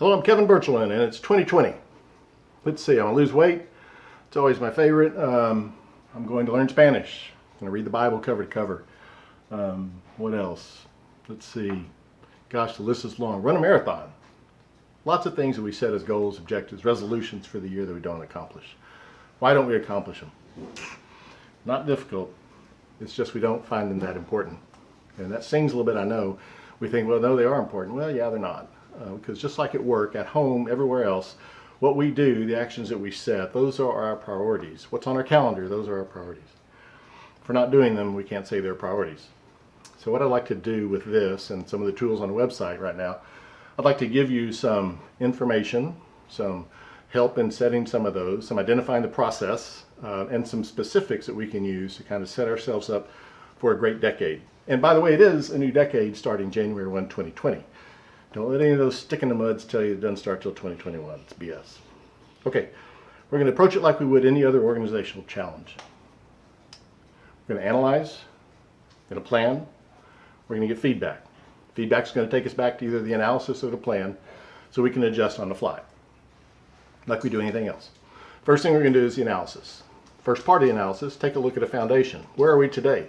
Hello, I'm Kevin Birchelin, and it's 2020. Let's see, I want to lose weight. It's always my favorite. I'm going to learn Spanish. I'm going to read the Bible cover to cover. What else? Let's see. Gosh, the list is long. Run a marathon. Lots of things that we set as goals, objectives, resolutions for the year that we don't accomplish. Why don't we accomplish them? Not difficult. It's just we don't find them that important. And that stings a little bit, I know. We think, well, no, they are important. Well, yeah, they're not. Because just like at work, at home, everywhere else, what we do, the actions that we set, those are our priorities. What's on our calendar, those are our priorities. If we're not doing them, we can't say they're priorities. So what I'd like to do with this and some of the tools on the website right now, I'd like to give you some information, some help in setting some of those, some identifying the process, and some specifics that we can use to kind of set ourselves up for a great decade. And by the way, it is a new decade starting January 1, 2020. Don't let any of those stick in the muds tell you it doesn't start till 2021. It's BS. Okay, we're going to approach it like we would any other organizational challenge. We're going to analyze, we're going to plan, we're going to get feedback. Feedback's going to take us back to either the analysis or the plan so we can adjust on the fly, like we do anything else. First thing we're going to do is the analysis. First part of the analysis, take a look at a foundation. Where are we today?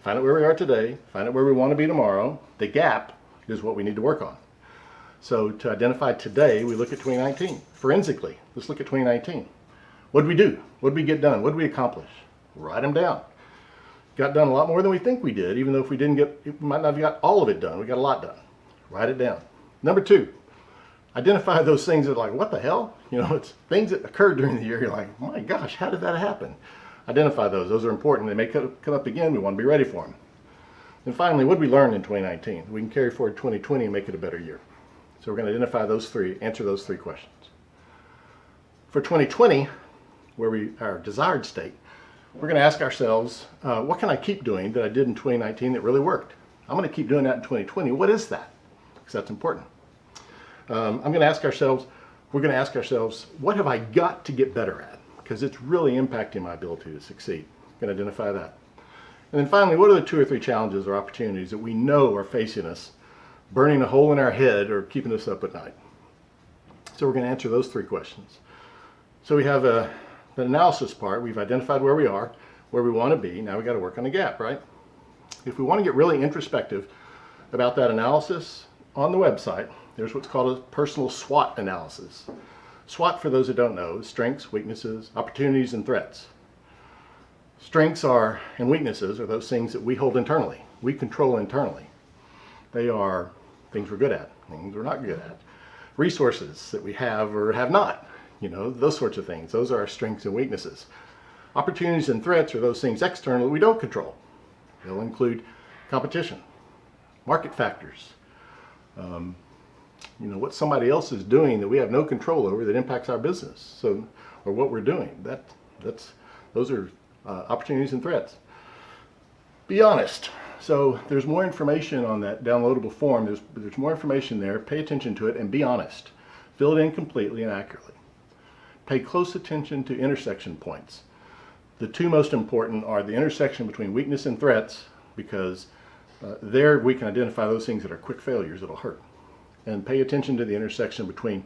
Find out where we are today, find out where we want to be tomorrow. The gap is what we need to work on. So to identify today, we look at 2019. Forensically, let's look at 2019. What did we do? What did we get done? What did we accomplish? Write them down. Got done a lot more than we think we did, even though if we didn't get, we might not have got all of it done. We got a lot done. Write it down. Number two, identify those things that are like, what the hell? You know, it's things that occurred during the year. You're like, my gosh, how did that happen? Identify those. Those are important. They may come up again. We want to be ready for them. And finally, what did we learn in 2019? We can carry forward 2020 and make it a better year. So we're going to identify those three, answer those three questions. For 2020, where our desired state, we're going to ask ourselves, what can I keep doing that I did in 2019 that really worked? I'm going to keep doing that in 2020. What is that? Because that's important. we're going to ask ourselves, what have I got to get better at? Because it's really impacting my ability to succeed. We're going to identify that. And then finally, what are the 2 or 3 challenges or opportunities that we know are facing us, burning a hole in our head or keeping us up at night? So we're going to answer those 3 questions. So we have the analysis part. We've identified where we are, where we want to be. Now we've got to work on the gap, right? If we want to get really introspective about that analysis, on the website, there's what's called a personal SWOT analysis. SWOT, for those that don't know, is strengths, weaknesses, opportunities, and threats. Strengths and weaknesses are those things that we hold internally, we control internally. They are things we're good at, things we're not good at. Resources that we have or have not, those sorts of things. Those are our strengths and weaknesses. Opportunities and threats are those things external that we don't control. They'll include competition, market factors, what somebody else is doing that we have no control over that impacts our business, or what we're doing. Those are opportunities and threats. Be honest. So there's more information on that downloadable form. There's more information there. Pay attention to it and be honest. Fill it in completely and accurately. Pay close attention to intersection points. The 2 most important are the intersection between weakness and threats, because there we can identify those things that are quick failures that'll hurt. And pay attention to the intersection between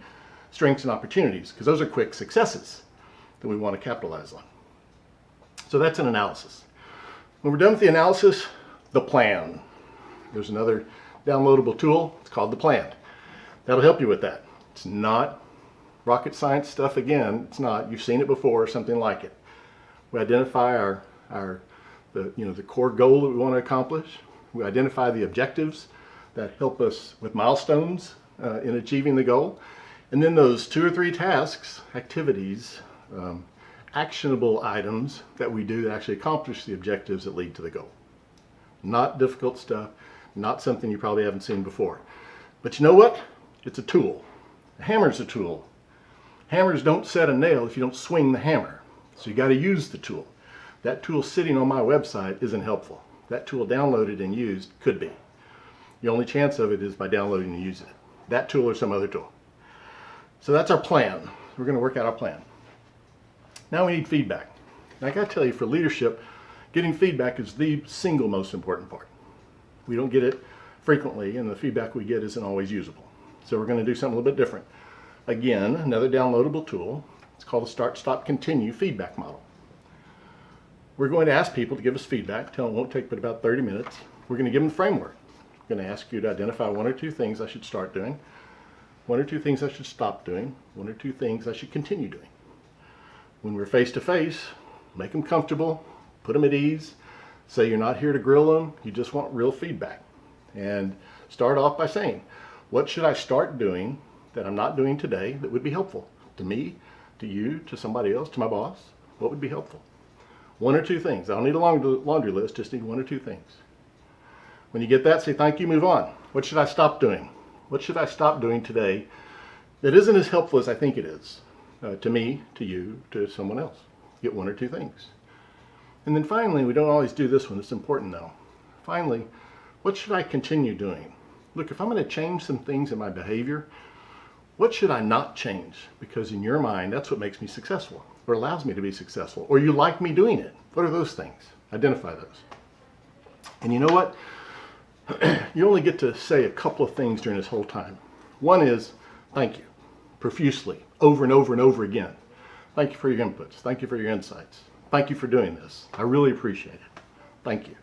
strengths and opportunities, because those are quick successes that we want to capitalize on. So that's an analysis. When we're done with the analysis, the plan. There's another downloadable tool. It's called the plan. That'll help you with that. It's not rocket science stuff again. It's not. You've seen it before, something like it. We identify the core goal that we want to accomplish. We identify the objectives that help us with milestones in achieving the goal. And then those 2 or 3 tasks, activities, actionable items that we do that actually accomplish the objectives that lead to the goal. Not difficult stuff, not something you probably haven't seen before. But you know what? It's a tool. A hammer's a tool. Hammers don't set a nail if you don't swing the hammer. So you got to use the tool. That tool sitting on my website isn't helpful. That tool downloaded and used could be. The only chance of it is by downloading and using it. That tool or some other tool. So that's our plan. We're going to work out our plan. Now we need feedback. And I got to tell you, for leadership, getting feedback is the single most important part. We don't get it frequently, and the feedback we get isn't always usable. So we're going to do something a little bit different. Again, another downloadable tool. It's called the Start, Stop, Continue feedback model. We're going to ask people to give us feedback. Tell them it won't take but about 30 minutes. We're going to give them the framework. I'm going to ask you to identify 1 or 2 things I should start doing, 1 or 2 things I should stop doing, 1 or 2 things I should continue doing. When we're face to face, make them comfortable, put them at ease, say you're not here to grill them, you just want real feedback. And start off by saying, what should I start doing that I'm not doing today that would be helpful to me, to you, to somebody else, to my boss? What would be helpful? 1 or 2 things. I don't need a laundry list, just need 1 or 2 things. When you get that, say thank you, move on. What should I stop doing? What should I stop doing today that isn't as helpful as I think it is to me, to you, to someone else? Get 1 or 2 things. And then finally, we don't always do this one, it's important though. Finally, what should I continue doing? Look, if I'm going to change some things in my behavior, what should I not change? Because in your mind, that's what makes me successful, or allows me to be successful, or you like me doing it. What are those things? Identify those. And you know what? You only get to say a couple of things during this whole time. One is, thank you, profusely, over and over and over again. Thank you for your inputs. Thank you for your insights. Thank you for doing this. I really appreciate it. Thank you.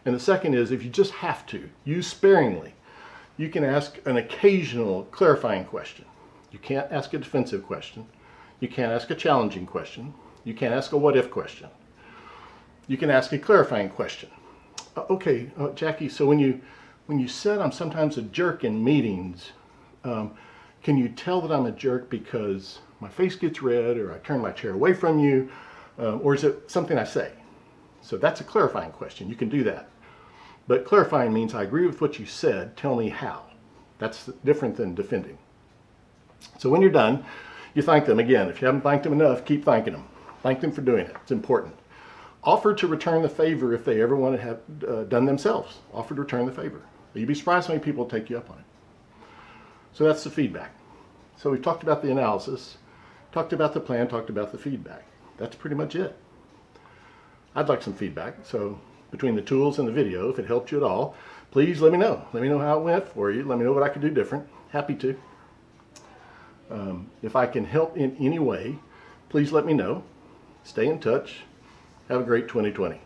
And the second is, if you just have to, use sparingly. You can ask an occasional clarifying question. You can't ask a defensive question. You can't ask a challenging question. You can't ask a what-if question. You can ask a clarifying question. Okay, Jackie, so when you said I'm sometimes a jerk in meetings, can you tell that I'm a jerk because my face gets red, or I turn my chair away from you, or is it something I say? So that's a clarifying question. You can do that. But clarifying means I agree with what you said, tell me how. That's different than defending. So when you're done, you thank them. Again, if you haven't thanked them enough, keep thanking them. Thank them for doing it. It's important. Offer to return the favor if they ever want to have done themselves. Offer to return the favor. You'd be surprised how many people take you up on it. So that's the feedback. So we've talked about the analysis, talked about the plan, talked about the feedback. That's pretty much it. I'd like some feedback. So between the tools and the video, if it helped you at all, please let me know. Let me know how it went for you. Let me know what I could do different. Happy to. If I can help in any way, please let me know. Stay in touch. Have a great 2020.